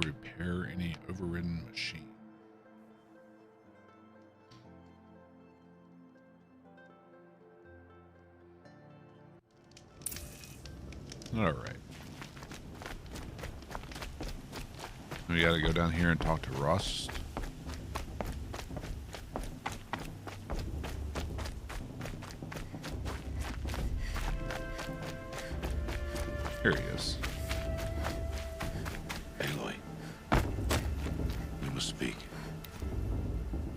to repair any overridden machine. All right. We got to go down here and talk to Drast. Here he is. Aloy, we must speak.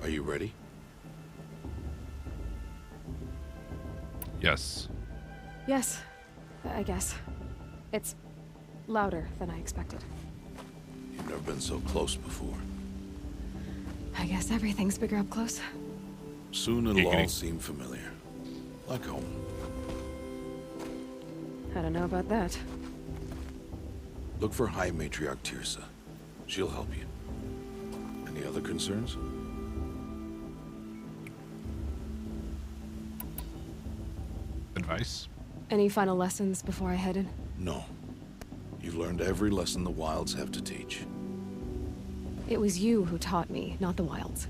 Are you ready? Yes. Yes, I guess. It's louder than I expected. You've never been so close before. I guess everything's bigger up close. Soon it'll all seem familiar. Like home. I don't know about that. Look for High Matriarch Tirsa. She'll help you. Any other concerns? Advice? Any final lessons before I head in? No. You've learned every lesson the Wilds have to teach. It was you who taught me, not the Wilds.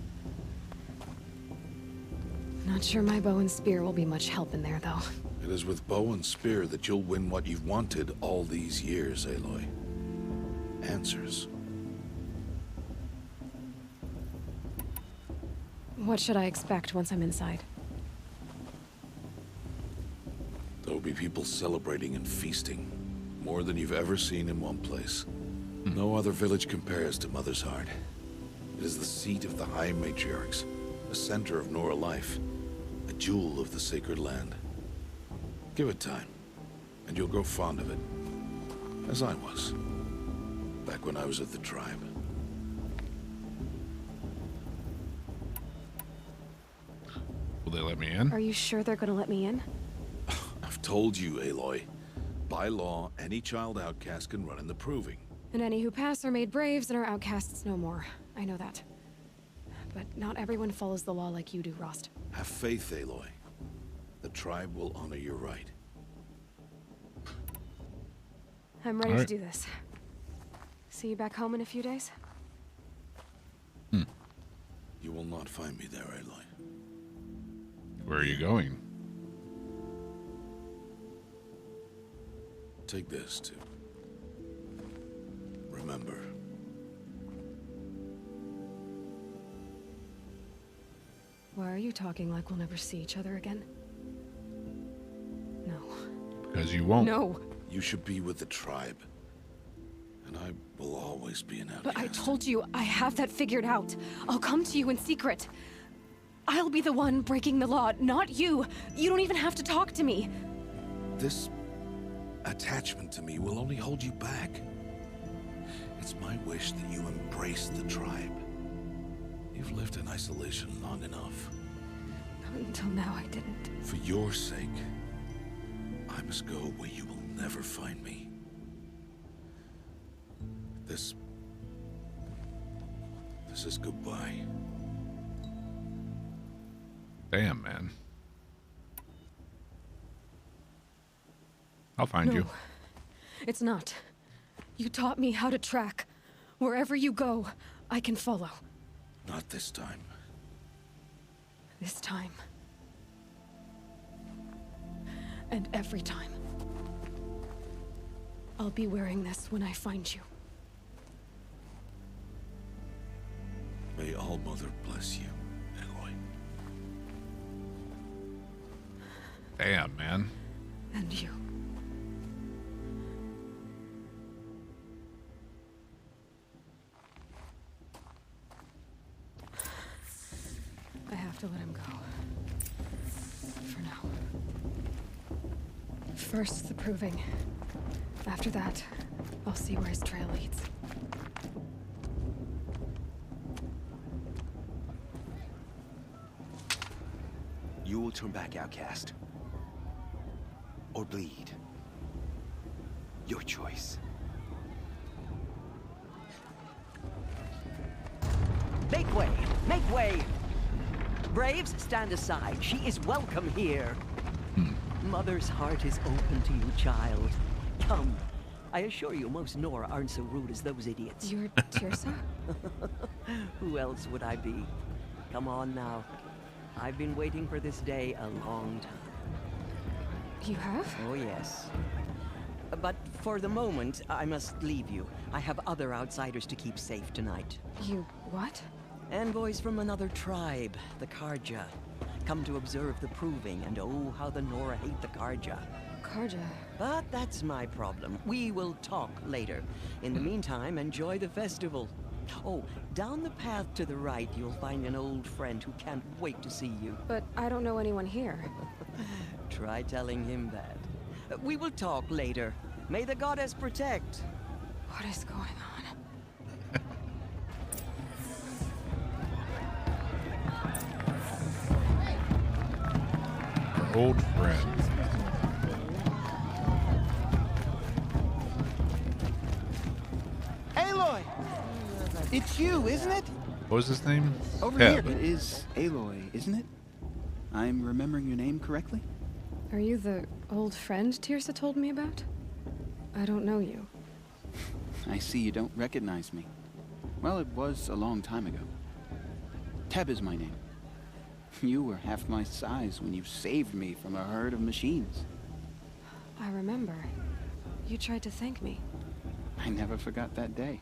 Not sure my bow and spear will be much help in there, though. It is with bow and spear that you'll win what you've wanted all these years, Aloy. Answers. What should I expect once I'm inside? There will be people celebrating and feasting. More than you've ever seen in one place. No other village compares to Mother's Heart. It is the seat of the High Matriarchs, the center of Nora life, a jewel of the sacred land. Give it time, and you'll grow fond of it. As I was, back when I was at the tribe. Will they let me in? Are you sure they're gonna let me in? I've told you, Aloy. By law, any child outcast can run in the proving. And any who pass are made braves and are outcasts no more. I know that. But not everyone follows the law like you do, Drast. Have faith, Aloy. The tribe will honor your right. I'm ready to do this. See you back home in a few days? You will not find me there, Aloy. Where are you going? Take this, too. Remember. Why are you talking like we'll never see each other again? No. Because you won't. No! You should be with the tribe. And I will always be an outcast. But I told you, I have that figured out. I'll come to you in secret. I'll be the one breaking the law, not you. You don't even have to talk to me. This attachment to me will only hold you back. It's my wish that you embrace the tribe. You've lived in isolation long enough. Until now, I didn't. For your sake, I must go where you will never find me. This is goodbye. Damn, man. I'll find you. It's not. You taught me how to track. Wherever you go, I can follow. Not this time. This time. And every time. I'll be wearing this when I find you. May All Mother bless you, Aloy. Damn, man. And you. I have to let him go. For now. First, the proving. After that, I'll see where his trail leads. You will turn back, outcast. Or bleed. Your choice. Make way! Make way! Braves, stand aside. She is welcome here. Mother's heart is open to you, child. Come, I assure you, most Nora aren't so rude as those idiots. You're Tirsa? Who else would I be? Come on now. I've been waiting for this day a long time. You have? Oh, yes. But for the moment, I must leave you. I have other outsiders to keep safe tonight. You what? Envoys from another tribe, the Karja. Come to observe the proving, and oh, how the Nora hate the Karja. Karja. But that's my problem. We will talk later. In the meantime, enjoy the festival. Oh, down the path to the right, you'll find an old friend who can't wait to see you. But I don't know anyone here. Try telling him that. We will talk later. May the goddess protect. What is going on? Our old friend. Aloy! It's you, isn't it? What was his name? Over Teb. here. It is Aloy, isn't it? I'm remembering your name correctly? Are you the old friend Tirsa told me about? I don't know you. I see you don't recognize me. Well, it was a long time ago. Teb is my name. You were half my size when you saved me from a herd of machines. I remember. You tried to thank me. I never forgot that day.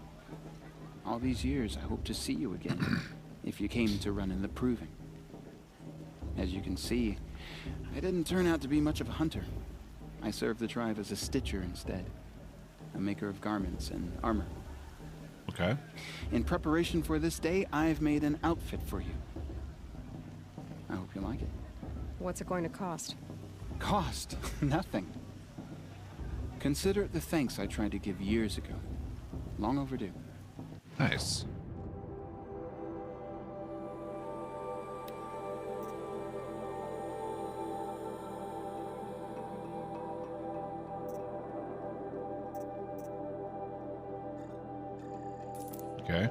All these years, I hope to see you again, if you came to run in the proving. As you can see, I didn't turn out to be much of a hunter. I served the tribe as a stitcher instead, a maker of garments and armor. Okay. In preparation for this day, I've made an outfit for you. I hope you like it. What's it going to cost? Cost? Nothing. Consider it the thanks I tried to give years ago. Long overdue. Nice. Okay.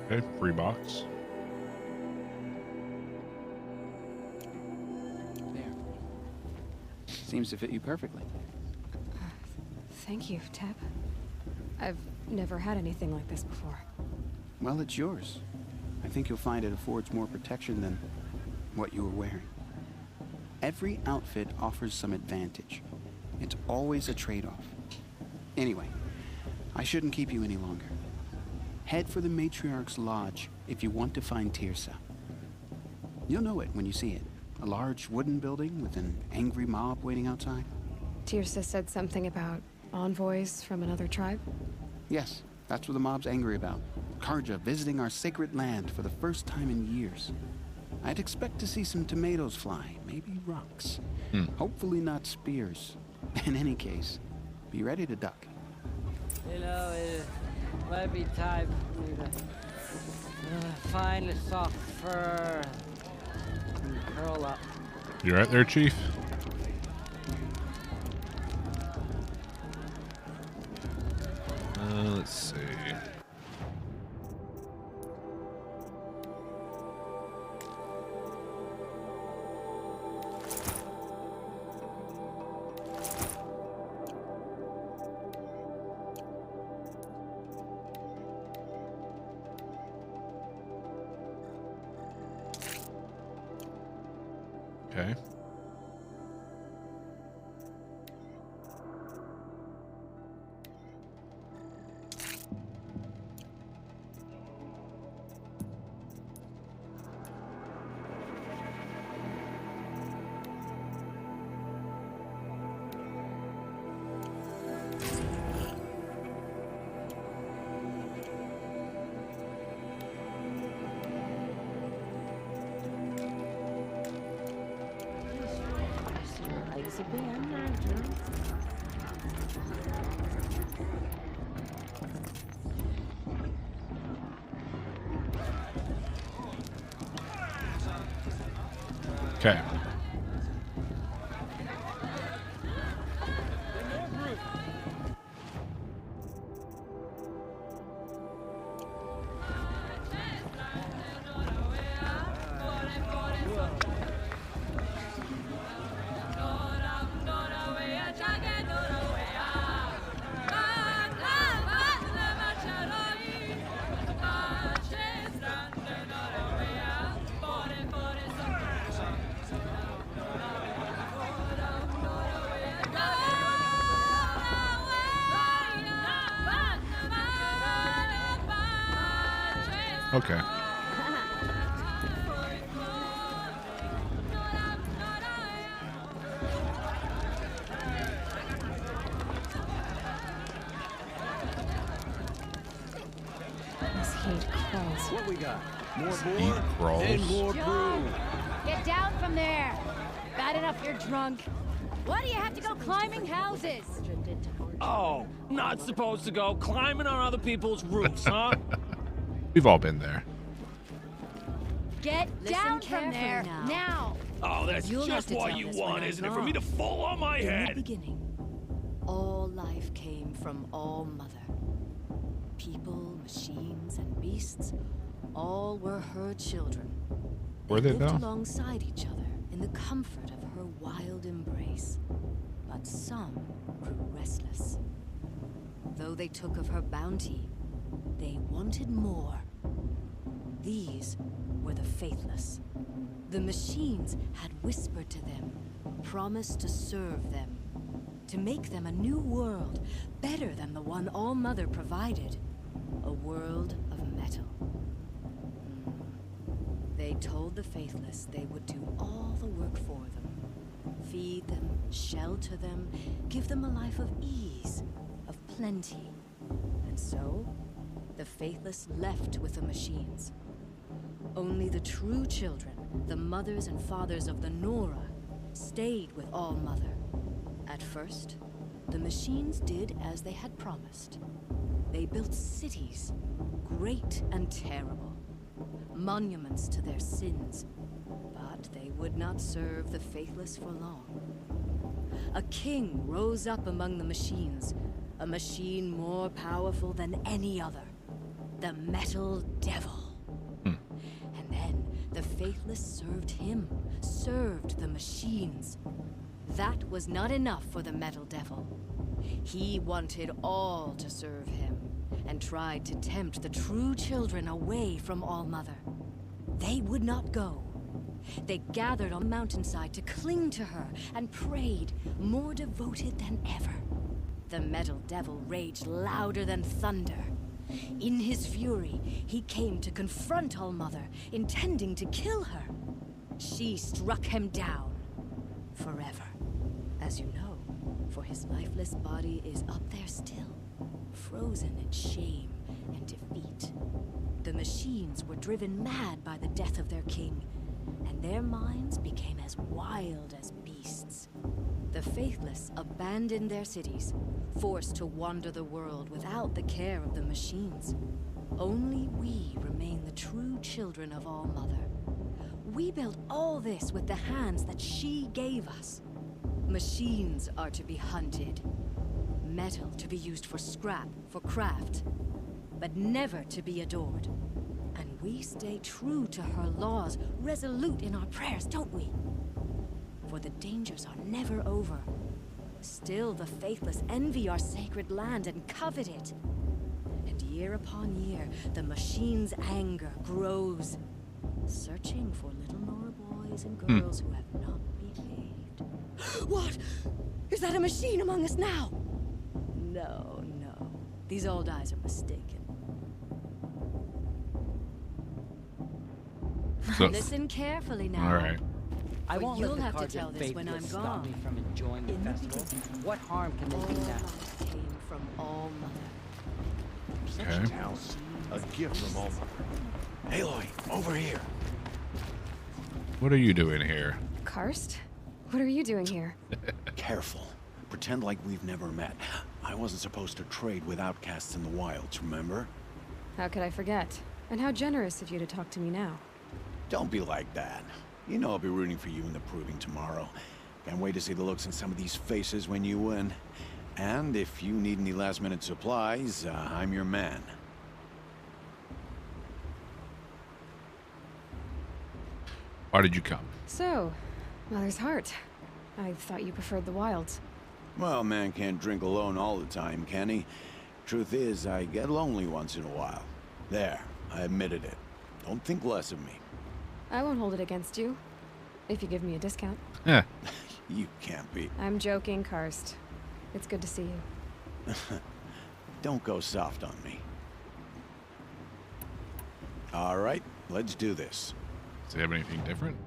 Okay, free box. There. Seems to fit you perfectly. Thank you, Teb. I've never had anything like this before. Well, it's yours. I think you'll find it affords more protection than what you were wearing. Every outfit offers some advantage. It's always a trade-off. Anyway, I shouldn't keep you any longer. Head for the Matriarch's Lodge if you want to find Tirsa. You'll know it when you see it. A large wooden building with an angry mob waiting outside. Tirsa said something about envoys from another tribe? Yes, that's what the mob's angry about. Karja visiting our sacred land for the first time in years. I'd expect to see some tomatoes fly, maybe rocks. Hopefully not spears. In any case, be ready to duck. You know, it might be time for me to find a soft fur and curl up. You right there, Chief? Let's see. Okay. Possibly, I'm not sure. Okay. Okay. This heat crawls. What we got? More Heat boar? crawls. Then more brew. Get down from there! Bad enough you're drunk. Why do you have to go climbing houses? Oh, not supposed to go climbing on other people's roofs, huh? We've all been there. Get down from carefully there now. Oh, that's You'll have just to what tell you this when want, I'm isn't it? For me to fall on my In the head. beginning, all life came from All Mother. People, machines, and beasts, all were her children. Were they lived though? alongside each other in the comfort of her wild embrace. But some grew restless. Though they took of her bounty, they wanted more. These were the faithless. The machines had whispered to them, promised to serve them, to make them a new world, better than the one All Mother provided. A world of metal. They told the faithless they would do all the work for them. Feed them, shelter them, give them a life of ease, of plenty. And so, the faithless left with the machines. Only the true children, the mothers and fathers of the Nora, stayed with All Mother. At first, the machines did as they had promised. They built cities, great and terrible, monuments to their sins, but they would not serve the faithless for long. A king rose up among the machines, a machine more powerful than any other, the Metal Devil. And then the faithless served him, served the machines. That was not enough for the Metal Devil. He wanted all to serve him, and tried to tempt the true children away from All Mother. They would not go. They gathered on the mountainside to cling to her and prayed, more devoted than ever. The Metal Devil raged louder than thunder. In his fury, he came to confront All Mother, intending to kill her. She struck him down forever. As you know, for his lifeless body is up there still, frozen in shame and defeat. The machines were driven mad by the death of their king, and their minds became as wild as beasts. The faithless abandoned their cities, forced to wander the world without the care of the machines. Only we remain the true children of All Mother. We built all this with the hands that she gave us. Machines are to be hunted. Metal to be used for scrap, for craft. But never to be adored. And we stay true to her laws, resolute in our prayers, don't we? For the dangers are never over. Still the faithless envy our sacred land and covet it. And year upon year, the machine's anger grows, searching for little Nora boys and girls who have not behaved. What? Is that a machine among us now? No, no. These old eyes are mistaken. So- Listen carefully now. All right. I But won't you'll let the have to cards tell of this when I'm faithless stop gone. me from enjoying the In the festival. beginning, What harm can all they do now? life came from All Mother. Okay. Talent. A gift from All Mother. Aloy, over here. What are you doing here? Karst? What are you doing here? Careful. Pretend like we've never met. I wasn't supposed to trade with outcasts in the wilds, remember? How could I forget? And how generous of you to talk to me now. Don't be like that. You know I'll be rooting for you in the proving tomorrow. Can't wait to see the looks in some of these faces when you win. And if you need any last-minute supplies, I'm your man. Why did you come? So, Mother's Heart. I thought you preferred the wilds. Well, man can't drink alone all the time, can he? Truth is, I get lonely once in a while. There, I admitted it. Don't think less of me. I won't hold it against you. If you give me a discount. Yeah. You can't be. I'm joking, Karst. It's good to see you. Don't go soft on me. All right, let's do this. Does he have anything different?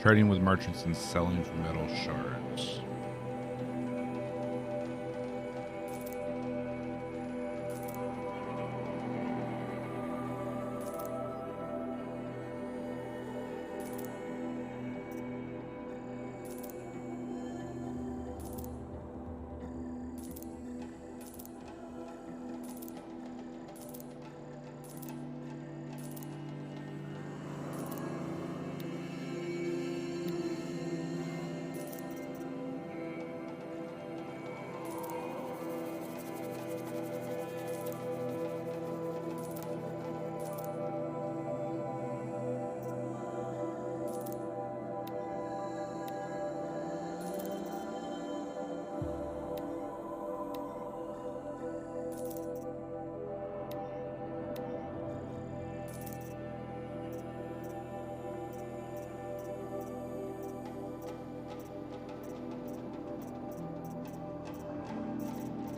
Trading with merchants and selling for metal shards.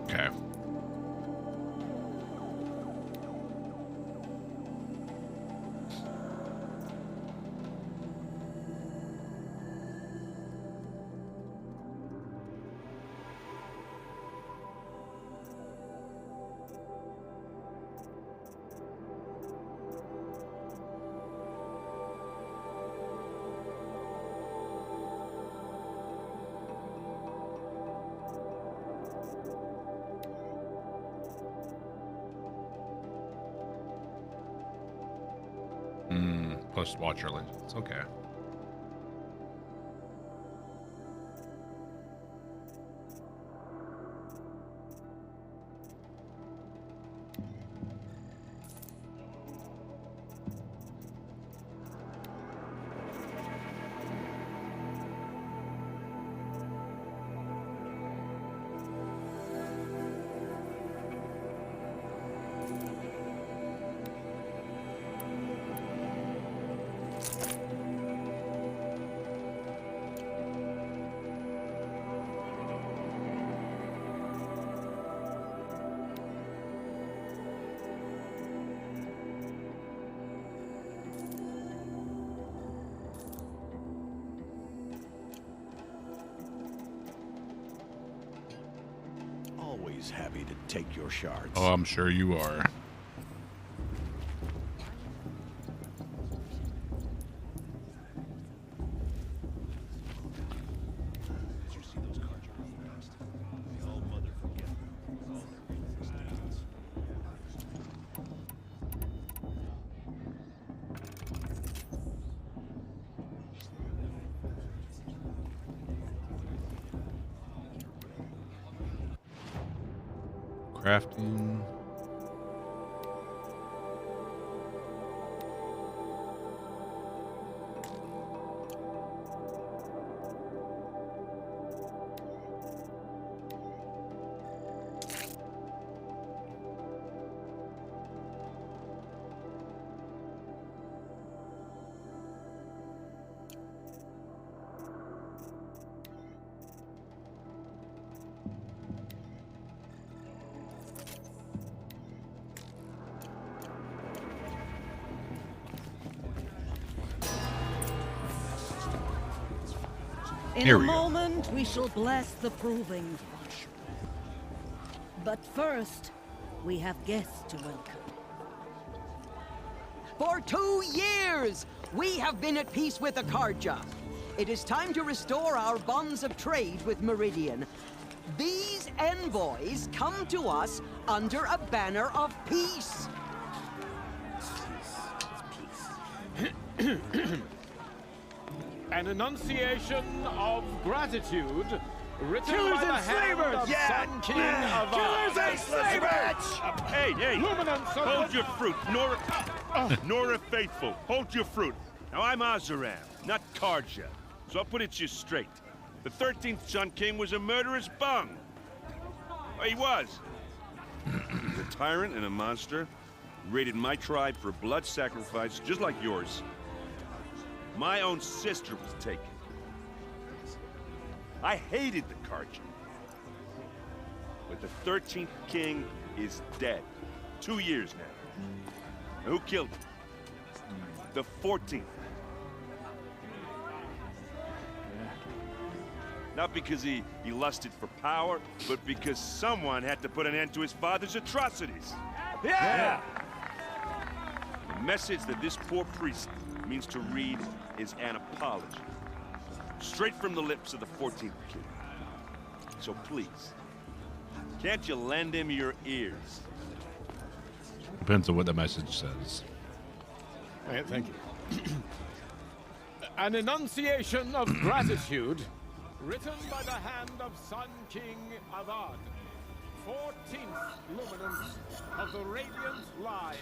Okay. Plus Watcher Legends. Okay. Always happy to take your shards. Oh, I'm sure you are. Crafting. In Here a we go. moment, we shall bless the proving. But first, we have guests to welcome. For 2 years, we have been at peace with the Karja. It is time to restore our bonds of trade with Meridian. These envoys come to us under a banner of peace. An enunciation of gratitude written Killers by the and hand slavers! of Yeah! Sun King of Killers and slavers! Hey, hey! Luminance of Hold your fruit, Nora. Nora Faithful, hold your fruit. Now I'm Azaram, not Karja, so I'll put it just straight. The 13th Sun King was a murderous bung. He was. He's a tyrant and a monster. Raided my tribe for blood sacrifice, just like yours. My own sister was taken. I hated the Karja. But the 13th king is dead. 2 years now. Now who killed him? The 14th. Not because he lusted for power, but because someone had to put an end to his father's atrocities. Yeah! The message that this poor priest means to read is an apology. Straight from the lips of the 14th king. So please, can't you lend him your ears? Depends on what the message says. Thank you. An enunciation of gratitude written by the hand of Sun King Avad, 14th luminance of the Radiant Line.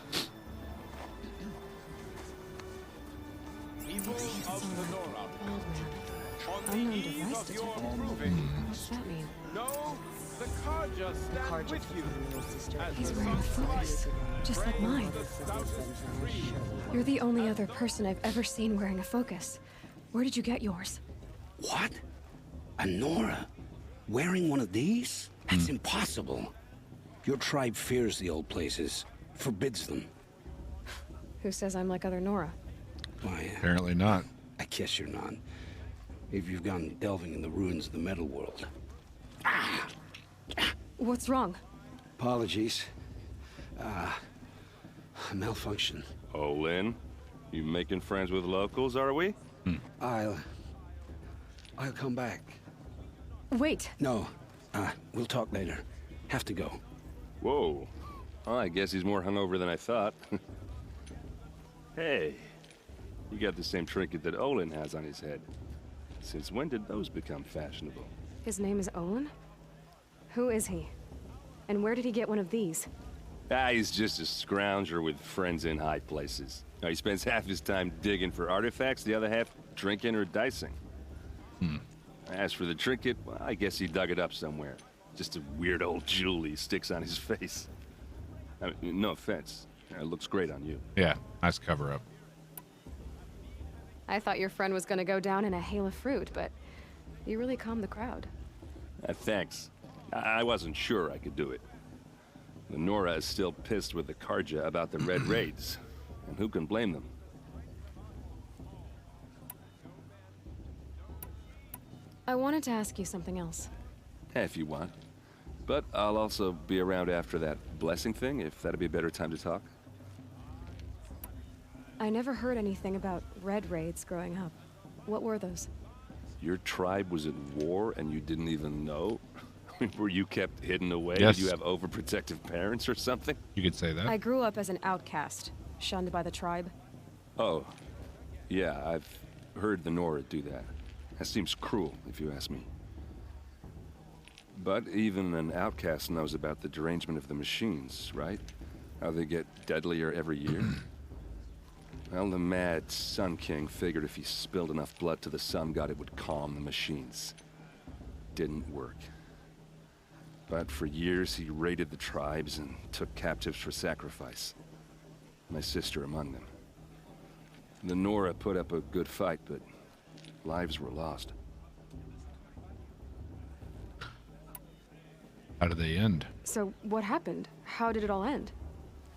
People of the Nora, on the Unknown eve device of your detected. proving, What's that mean? know the Karja stand with you. As He's the wearing a sun's focus, light just like mine. the stoutest tree. You're the only other person I've ever seen wearing a focus. Where did you get yours? What? A Nora? Wearing one of these? That's impossible. Your tribe fears the old places, forbids them. Who says I'm like other Nora? Why, Apparently not. I guess you're not. If you've gone delving in the ruins of the metal world. What's wrong? Apologies. A malfunction. Oh, Lynn, you making friends with locals, are we? I'll come back. Wait. No, we'll talk later. Have to go. Whoa. Well, I guess he's more hungover than I thought. Hey, you got the same trinket that Olin has on his head. Since when did those become fashionable? His name is Olin? Who is he? And where did he get one of these? He's just a scrounger with friends in high places. Now, he spends half his time digging for artifacts, the other half drinking or dicing. As for the trinket, well, I guess he dug it up somewhere. Just a weird old jewel he sticks on his face. I mean, no offense. It looks great on you. Yeah, nice cover up. I thought your friend was gonna go down in a hail of fruit, but you really calmed the crowd. Thanks. I wasn't sure I could do it. The Nora is still pissed with the Karja about the Red Raids. And who can blame them? I wanted to ask you something else. If you want. But I'll also be around after that blessing thing, if that'd be a better time to talk. I never heard anything about red raids growing up. What were those? Your tribe was at war and you didn't even know? Were you kept hidden away? Yes. Did you have overprotective parents or something? You could say that. I grew up as an outcast, shunned by the tribe. Oh. Yeah, I've heard the Nora do that. That seems cruel, if you ask me. But even an outcast knows about the derangement of the machines, right? How they get deadlier every year. Well, the mad Sun King figured if he spilled enough blood to the Sun God, it would calm the machines. Didn't work. But for years, he raided the tribes and took captives for sacrifice. My sister among them. The Nora put up a good fight, but lives were lost. How did they end? So, what happened? How did it all end?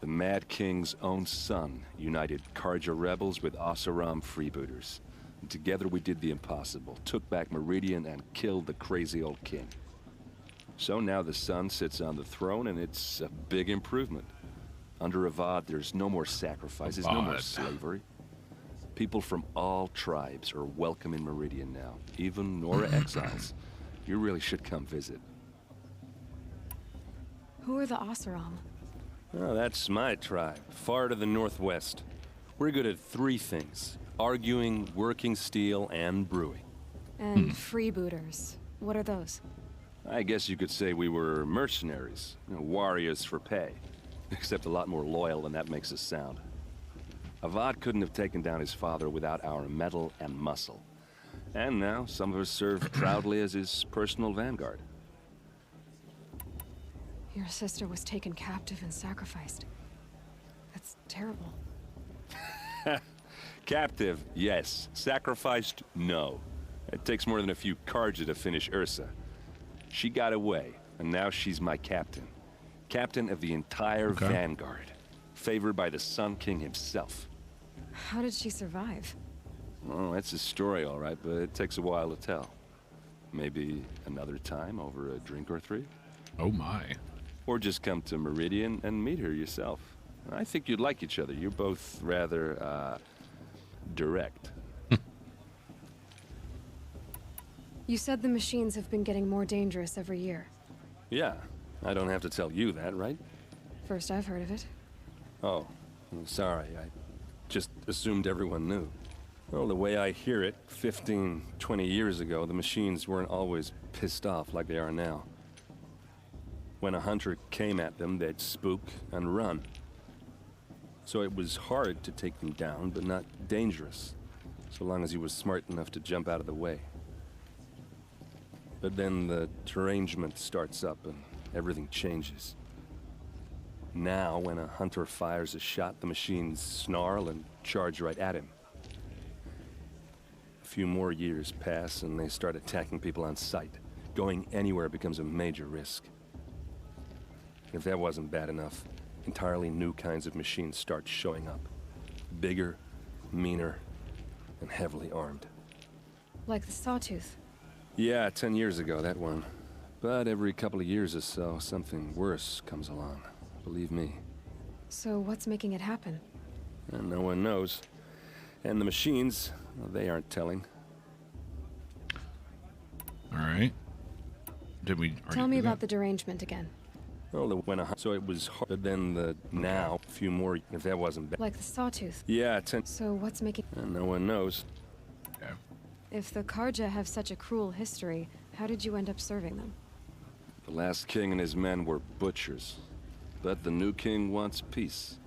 The Mad King's own son united Karja rebels with Oseram freebooters. And together we did the impossible, took back Meridian and killed the crazy old king. So now the sun sits on the throne, and it's a big improvement. Under Avad, there's no more sacrifices, no more slavery. People from all tribes are welcome in Meridian now, even Nora exiles. You really should come visit. Who are the Oseram? Oh, that's my tribe, far to the northwest. We're good at 3 things: arguing, working steel, and brewing. And freebooters. What are those? I guess you could say we were mercenaries, warriors for pay. Except a lot more loyal than that makes us sound. Avad couldn't have taken down his father without our metal and muscle. And now, some of us serve proudly as his personal vanguard. Your sister was taken captive and sacrificed. That's terrible. Captive, yes. Sacrificed, no. It takes more than a few Carja to finish Ursa. She got away, and now she's my captain. Captain of the entire vanguard. Favored by the Sun King himself. How did she survive? Oh, that's a story, all right, but it takes a while to tell. Maybe another time over a drink or 3? Oh my. Or just come to Meridian and meet her yourself. I think you'd like each other. You're both rather, direct. You said the machines have been getting more dangerous every year. Yeah, I don't have to tell you that, right? First I've heard of it. Oh, I'm sorry. I just assumed everyone knew. Well, the way I hear it, 15, 20 years ago, the machines weren't always pissed off like they are now. When a hunter came at them, they'd spook and run. So it was hard to take them down, but not dangerous, so long as he was smart enough to jump out of the way. But then the derangement starts up and everything changes. Now, when a hunter fires a shot, the machines snarl and charge right at him. A few more years pass and they start attacking people on sight. Going anywhere becomes a major risk. If that wasn't bad enough, entirely new kinds of machines start showing up. Bigger, meaner, and heavily armed. Like the Sawtooth. Yeah, 10 years ago, that one. But every couple of years or so, something worse comes along. Believe me. So what's making it happen? And no one knows. And the machines, well, they aren't telling. All right. Did we Tell me about the derangement again. Well, so it was hard, but then now, a few more, if that wasn't bad. Like the Sawtooth. Yeah, 10. So what's making... And no one knows. Yeah. If the Carja have such a cruel history, how did you end up serving them? The last king and his men were butchers. But the new king wants peace.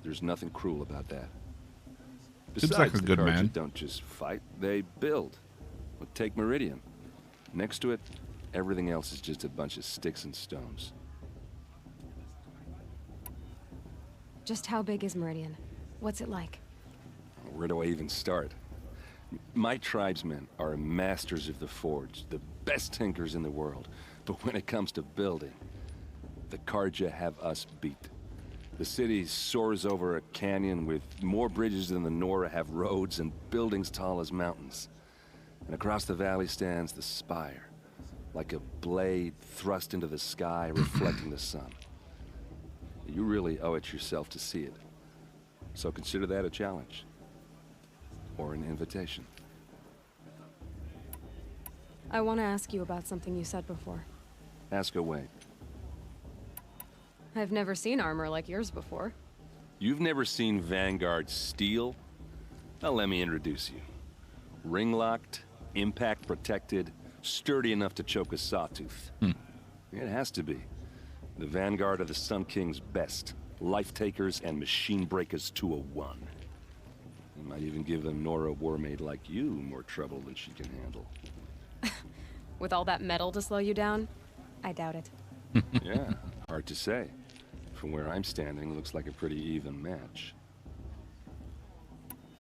There's nothing cruel about that. Seems Besides, like a good the Carja man. don't just fight, they build. Well, take Meridian. Next to it, everything else is just a bunch of sticks and stones. Just how big is Meridian? What's it like? Where do I even start? My tribesmen are masters of the forge, the best tinkers in the world. But when it comes to building, the Carja have us beat. The city soars over a canyon with more bridges than the Nora have roads and buildings tall as mountains. And across the valley stands the spire, like a blade thrust into the sky reflecting the sun. You really owe it yourself to see it. So consider that a challenge. Or an invitation. I want to ask you about something you said before. Ask away. I've never seen armor like yours before. You've never seen Vanguard steel? Now let me introduce you. Ring-locked, impact-protected, sturdy enough to choke a sawtooth. It has to be. The Vanguard of the Sun King's best. Life-takers and machine breakers to a one. You might even give a Nora warmaid like you more trouble than she can handle. With all that metal to slow you down? I doubt it. Yeah, hard to say. From where I'm standing, looks like a pretty even match.